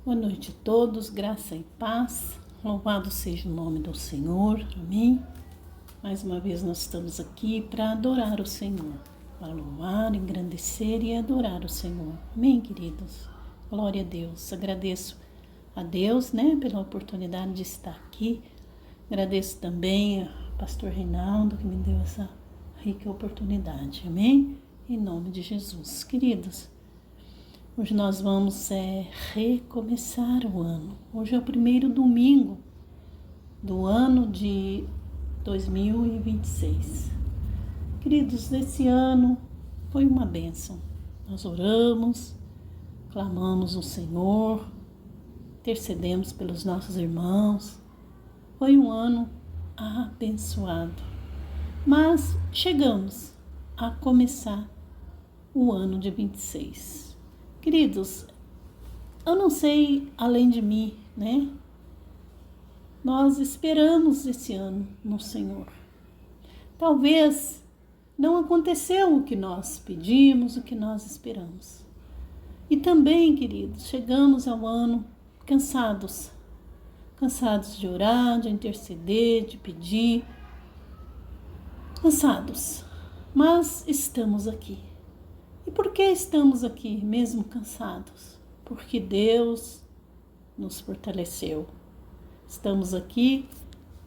Boa noite a todos, graça e paz. Louvado seja o nome do Senhor, amém? Mais uma vez nós estamos aqui para adorar o Senhor, para louvar, engrandecer e adorar o Senhor, amém, queridos? Glória a Deus. Agradeço a Deus, pela oportunidade de estar aqui. Agradeço também ao pastor Reinaldo que me deu essa rica oportunidade, amém? Em nome de Jesus, queridos. Hoje nós vamos recomeçar o ano. Hoje é o primeiro domingo do ano de 2026. Queridos, esse ano foi uma bênção. Nós oramos, clamamos o Senhor, intercedemos pelos nossos irmãos. Foi um ano abençoado. Mas chegamos a começar o ano de 26. Queridos, eu não sei além de mim, Nós esperamos esse ano no Senhor. Talvez não aconteceu o que nós pedimos, o que nós esperamos. E também, queridos, chegamos ao ano cansados. Cansados de orar, de interceder, de pedir. Cansados. Mas estamos aqui. E por que estamos aqui, mesmo cansados? Porque Deus nos fortaleceu. Estamos aqui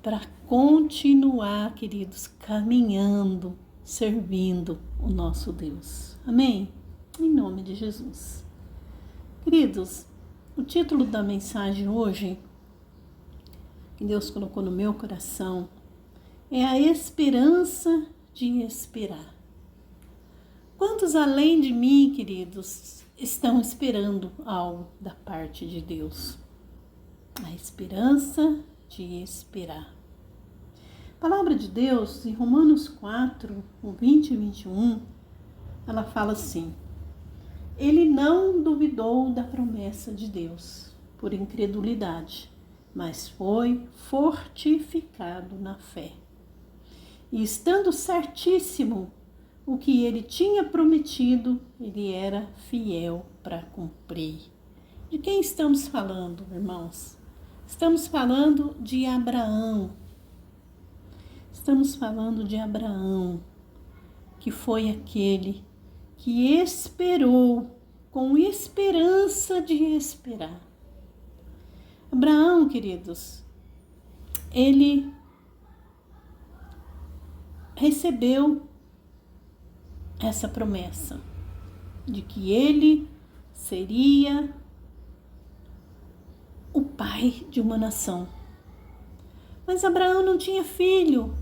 para continuar, queridos, caminhando, servindo o nosso Deus. Amém? Em nome de Jesus. Queridos, o título da mensagem hoje, que Deus colocou no meu coração, é a esperança de esperar. Quantos além de mim, queridos, estão esperando algo da parte de Deus? A esperança de esperar. A palavra de Deus, em Romanos 4, 20 e 21, ela fala assim: Ele não duvidou da promessa de Deus por incredulidade, mas foi fortificado na fé. E estando certíssimo o que ele tinha prometido, ele era fiel para cumprir. De quem estamos falando, irmãos? Estamos falando de Abraão. Estamos falando de Abraão, que foi aquele que esperou com esperança de esperar. Abraão, queridos, ele recebeu essa promessa de que ele seria o pai de uma nação. Mas Abraão não tinha filho.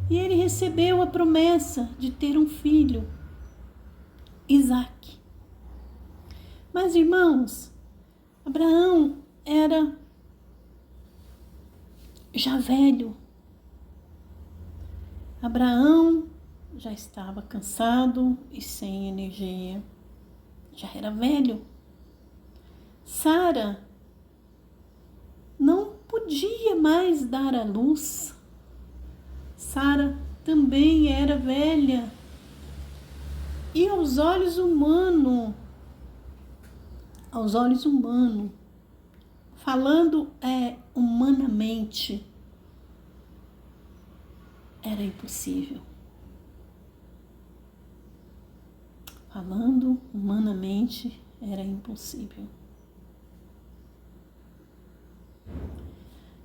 E ele recebeu a promessa de ter um filho, Isaque. Mas, irmãos, Abraão era já velho. Abraão já estava cansado e sem energia. Já era velho. Sara não podia mais dar à luz. Sara também era velha. E aos olhos humanos, falando humanamente, era impossível. Falando humanamente, era impossível.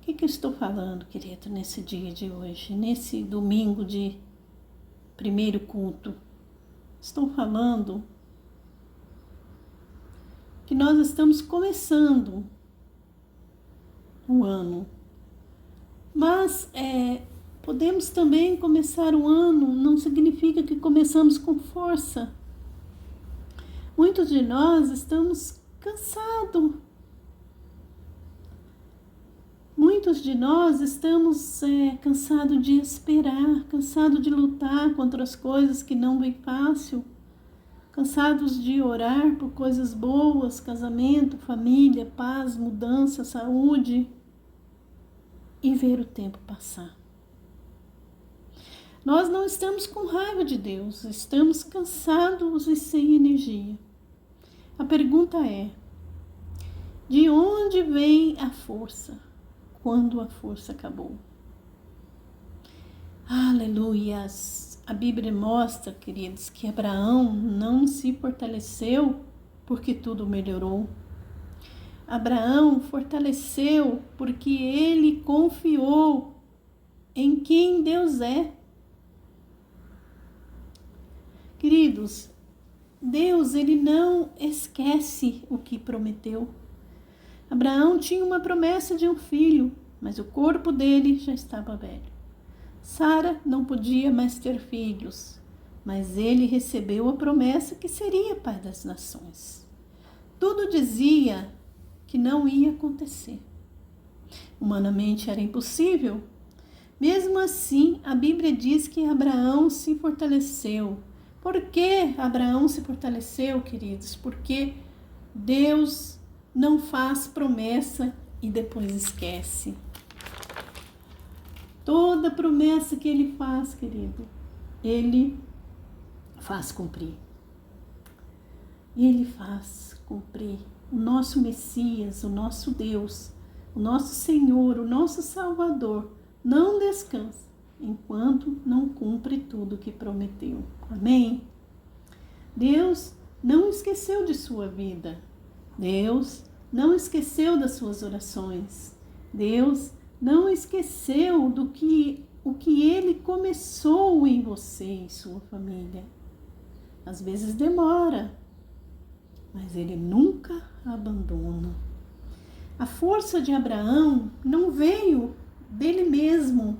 O que eu estou falando, querido, nesse dia de hoje, nesse domingo de primeiro culto? Estou falando que nós estamos começando o ano, mas podemos também começar o ano, não significa que começamos com força. Muitos de nós estamos cansados. Muitos de nós estamos cansados de esperar, cansados de lutar contra as coisas que não vêm fácil, cansados de orar por coisas boas, casamento, família, paz, mudança, saúde, e ver o tempo passar. Nós não estamos com raiva de Deus, estamos cansados e sem energia. A pergunta é: De onde vem a força? Quando a força acabou. Aleluias! A Bíblia mostra, queridos, que Abraão não se fortaleceu porque tudo melhorou. Abraão fortaleceu porque ele confiou em quem Deus é. Queridos, Deus, ele não esquece o que prometeu. Abraão tinha uma promessa de um filho, mas o corpo dele já estava velho. Sara não podia mais ter filhos, mas ele recebeu a promessa que seria pai das nações. Tudo dizia que não ia acontecer. Humanamente era impossível. Mesmo assim, a Bíblia diz que Abraão se fortaleceu. Por que Abraão se fortaleceu, queridos? Porque Deus não faz promessa e depois esquece. Toda promessa que ele faz, querido, ele faz cumprir. Ele faz cumprir. O nosso Messias, o nosso Deus, o nosso Senhor, o nosso Salvador, não descansa enquanto não cumpre tudo que prometeu. Amém? Deus não esqueceu de sua vida. Deus não esqueceu das suas orações. Deus não esqueceu o que Ele começou em você e em sua família. Às vezes demora, mas Ele nunca abandona. A força de Abraão não veio dele mesmo,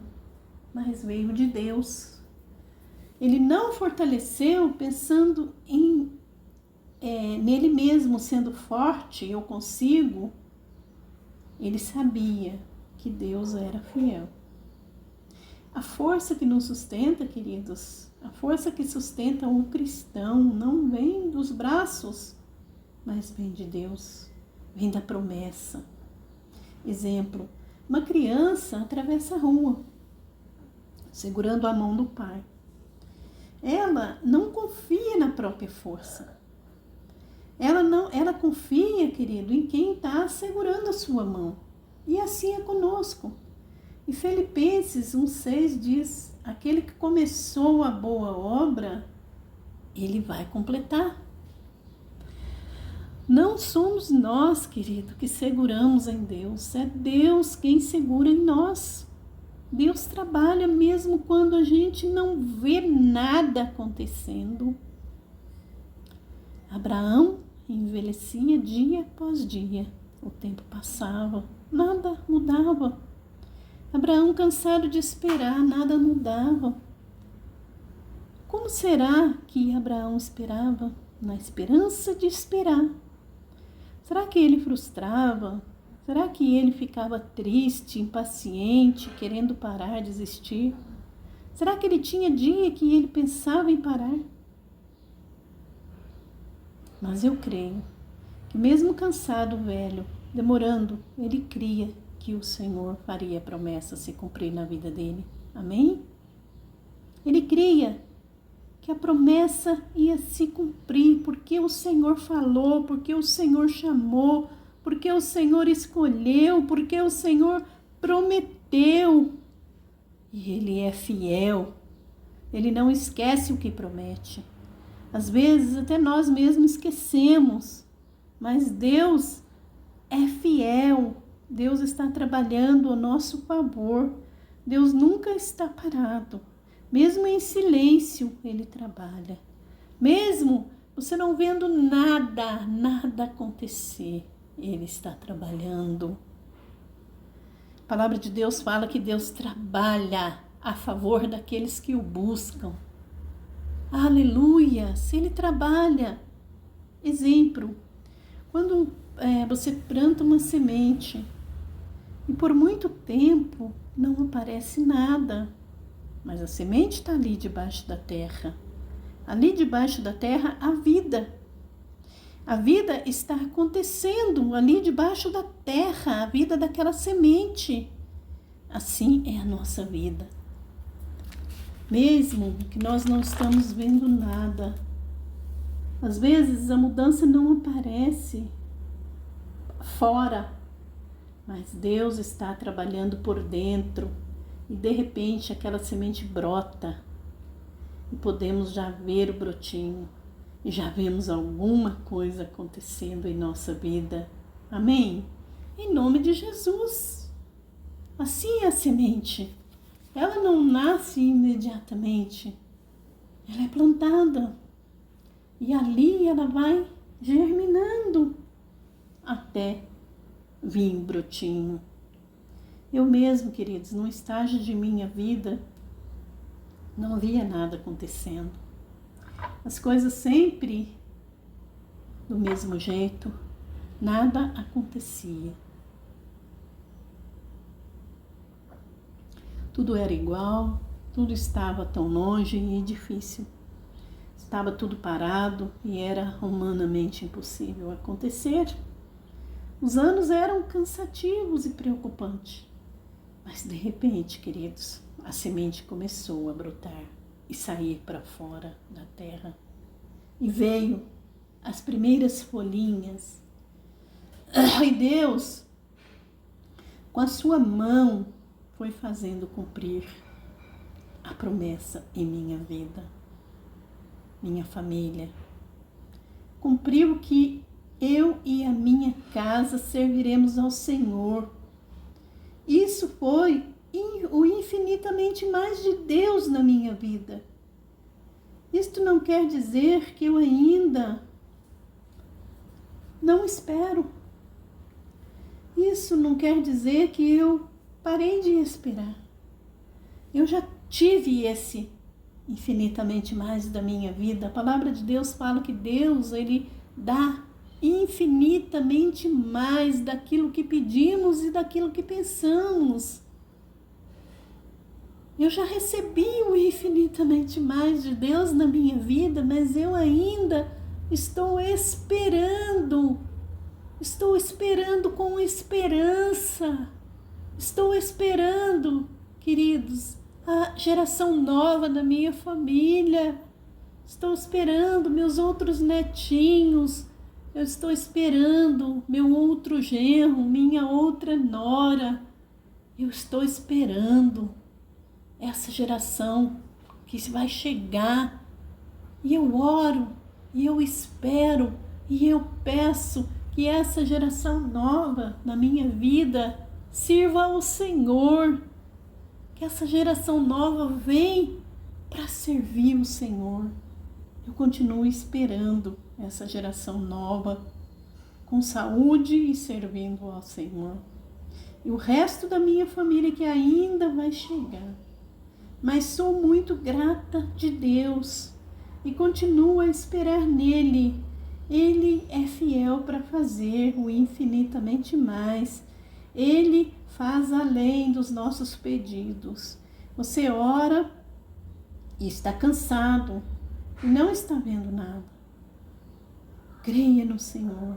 mas veio de Deus. Ele não fortaleceu pensando nele mesmo sendo forte, eu consigo. Ele sabia que Deus era fiel. A força que nos sustenta, queridos, a força que sustenta um cristão não vem dos braços, mas vem de Deus, vem da promessa. Exemplo, uma criança atravessa a rua, segurando a mão do pai. Ela não confia na própria força. Ela confia, querido, em quem está segurando a sua mão. E assim é conosco. E Filipenses 1,6 diz, aquele que começou a boa obra, ele vai completar. Não somos nós, querido, que seguramos em Deus. É Deus quem segura em nós. Deus trabalha mesmo quando a gente não vê nada acontecendo. Abraão envelhecia dia após dia. O tempo passava, nada mudava. Abraão, cansado de esperar, nada mudava. Como será que Abraão esperava? Na esperança de esperar. Será que ele frustrava? Será que ele ficava triste, impaciente, querendo parar, desistir? Será que ele tinha dia que ele pensava em parar? Mas eu creio que mesmo cansado, velho, demorando, ele cria que o Senhor faria a promessa se cumprir na vida dele. Amém? Ele cria que a promessa ia se cumprir, porque o Senhor falou, porque o Senhor chamou, porque o Senhor escolheu, porque o Senhor prometeu. E Ele é fiel. Ele não esquece o que promete. Às vezes até nós mesmos esquecemos, mas Deus é fiel. Deus está trabalhando a nosso favor. Deus nunca está parado. Mesmo em silêncio, Ele trabalha. Mesmo você não vendo nada acontecer, Ele está trabalhando. A palavra de Deus fala que Deus trabalha a favor daqueles que o buscam. Aleluia! Se Ele trabalha. Exemplo, quando você planta uma semente e por muito tempo não aparece nada, mas a semente está ali debaixo da terra. Ali debaixo da terra, a vida. A vida está acontecendo ali debaixo da terra, a vida daquela semente. Assim é a nossa vida. Mesmo que nós não estamos vendo nada, às vezes a mudança não aparece. fora, mas Deus está trabalhando por dentro e de repente aquela semente brota e podemos já ver o brotinho e já vemos alguma coisa acontecendo em nossa vida. Amém? Em nome de Jesus. Assim é a semente. Ela não nasce imediatamente. Ela é plantada. E ali ela vai germinando até vir um brotinho. Eu mesmo, queridos, num estágio de minha vida, não via nada acontecendo. As coisas sempre do mesmo jeito, nada acontecia. Tudo era igual, tudo estava tão longe e difícil. Estava tudo parado e era humanamente impossível acontecer. Os anos eram cansativos e preocupantes. Mas de repente, queridos, a semente começou a brotar e sair para fora da terra. E veio as primeiras folhinhas. E Deus, com a sua mão, foi fazendo cumprir a promessa em minha vida, minha família. Cumpriu que eu e a minha casa serviremos ao Senhor. Isso foi o infinitamente mais de Deus na minha vida. Isto não quer dizer que eu ainda não espero. Isso não quer dizer que eu parei de esperar. Eu já tive esse infinitamente mais da minha vida. A palavra de Deus fala que Deus, Ele dá infinitamente mais daquilo que pedimos e daquilo que pensamos. Eu já recebi o infinitamente mais de Deus na minha vida, mas eu ainda estou esperando. Estou esperando com esperança. Estou esperando, queridos, a geração nova da minha família. Estou esperando meus outros netinhos. Eu estou esperando meu outro genro, minha outra nora. Eu estou esperando essa geração que vai chegar. E eu oro, e eu espero, e eu peço que essa geração nova na minha vida sirva ao Senhor. Que essa geração nova venha para servir o Senhor. Eu continuo esperando essa geração nova com saúde e servindo ao Senhor. E o resto da minha família que ainda vai chegar. Mas sou muito grata de Deus e continuo a esperar nele. Ele é fiel para fazer o infinitamente mais. Ele faz além dos nossos pedidos. Você ora e está cansado e não está vendo nada. Creia no Senhor.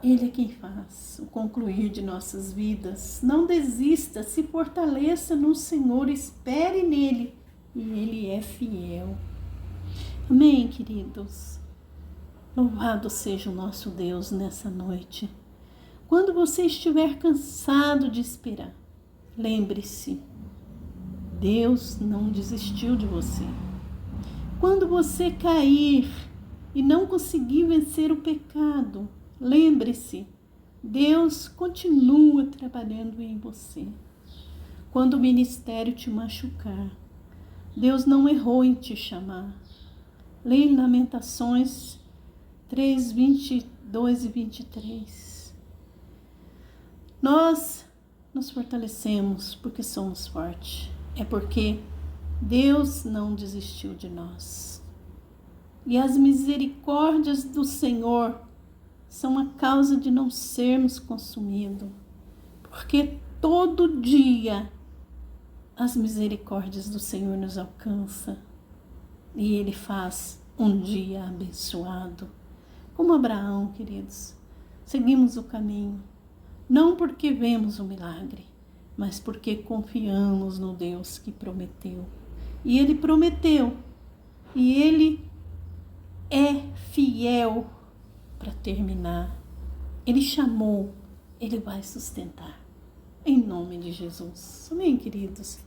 Ele é quem faz o concluir de nossas vidas. Não desista, se fortaleça no Senhor, espere nele e ele é fiel. Amém, queridos? Louvado seja o nosso Deus nessa noite. Quando você estiver cansado de esperar, lembre-se, Deus não desistiu de você. Quando você cair e não conseguir vencer o pecado, lembre-se, Deus continua trabalhando em você. Quando o ministério te machucar, Deus não errou em te chamar. Leia em Lamentações 3, 22 e 23. Nós nos fortalecemos porque somos fortes. É porque Deus não desistiu de nós. E as misericórdias do Senhor são a causa de não sermos consumidos. Porque todo dia as misericórdias do Senhor nos alcançam. E Ele faz um dia abençoado. Como Abraão, queridos, seguimos o caminho. Não porque vemos o milagre, mas porque confiamos no Deus que prometeu. E Ele prometeu. E Ele é fiel para terminar. Ele chamou, Ele vai sustentar. Em nome de Jesus. Amém, queridos?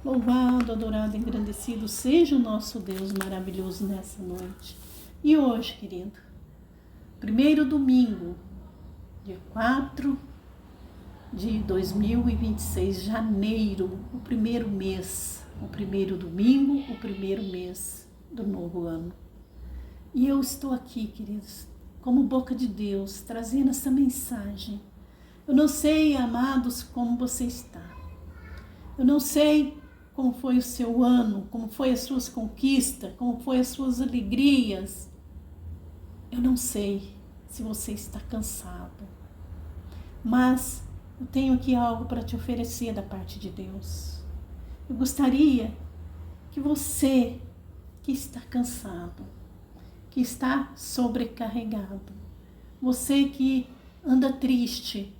Louvado, adorado, engrandecido seja o nosso Deus maravilhoso nessa noite. E hoje, querido, primeiro domingo, dia 4 de 2026, janeiro, o primeiro mês, o primeiro domingo, o primeiro mês do novo ano. E eu estou aqui, queridos, como boca de Deus, trazendo essa mensagem. Eu não sei, amados, como você está. Eu não sei como foi o seu ano, como foi as suas conquistas, como foi as suas alegrias. Eu não sei se você está cansado. Mas eu tenho aqui algo para te oferecer da parte de Deus. Eu gostaria que você que está cansado, que está sobrecarregado, você que anda triste,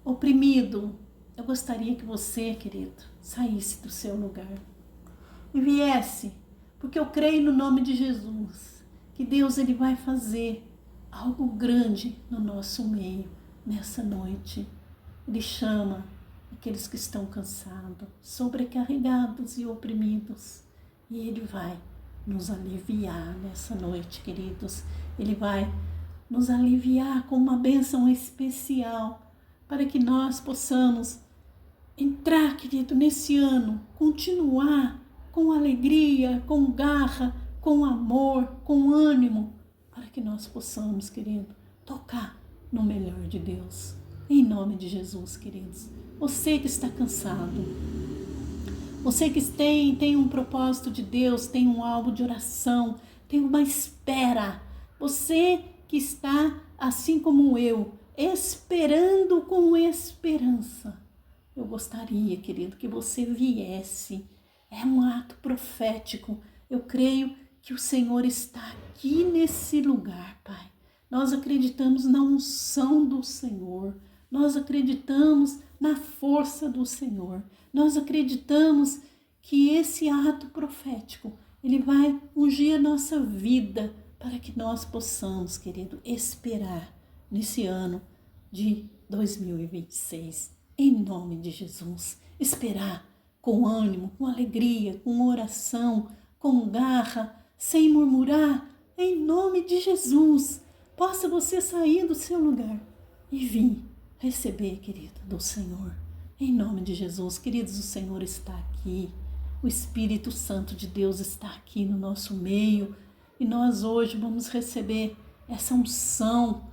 oprimido, eu gostaria que você, querido, saísse do seu lugar e viesse, porque eu creio no nome de Jesus, que Deus ele vai fazer algo grande no nosso meio nessa noite. Ele chama aqueles que estão cansados, sobrecarregados e oprimidos, e Ele vai nos aliviar nessa noite, queridos. Ele vai nos aliviar com uma bênção especial, para que nós possamos entrar, querido, nesse ano, continuar com alegria, com garra, com amor, com ânimo, para que nós possamos, querido, tocar no melhor de Deus. Em nome de Jesus, queridos. Você que está cansado, você que tem um propósito de Deus, tem um alvo de oração, tem uma espera. Você que está, assim como eu, esperando com esperança. Eu gostaria, querido, que você viesse. É um ato profético. Eu creio que o Senhor está aqui nesse lugar, Pai. Nós acreditamos na unção do Senhor. Nós acreditamos na força do Senhor. Nós acreditamos que esse ato profético, ele vai ungir a nossa vida para que nós possamos, querido, esperar nesse ano de 2026. Em nome de Jesus. Esperar com ânimo, com alegria, com oração, com garra, sem murmurar. Em nome de Jesus. Possa você sair do seu lugar e vir receber, querido, do Senhor. Em nome de Jesus, queridos, o Senhor está aqui. O Espírito Santo de Deus está aqui no nosso meio. E nós hoje vamos receber essa unção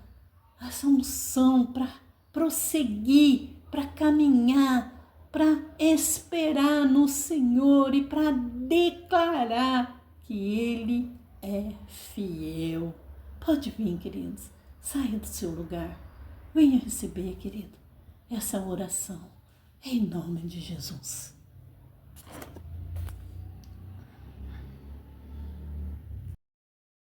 para prosseguir, para caminhar, para esperar no Senhor e para declarar que Ele é fiel. Pode vir, queridos, saia do seu lugar. Venha receber, querido, essa oração, em nome de Jesus.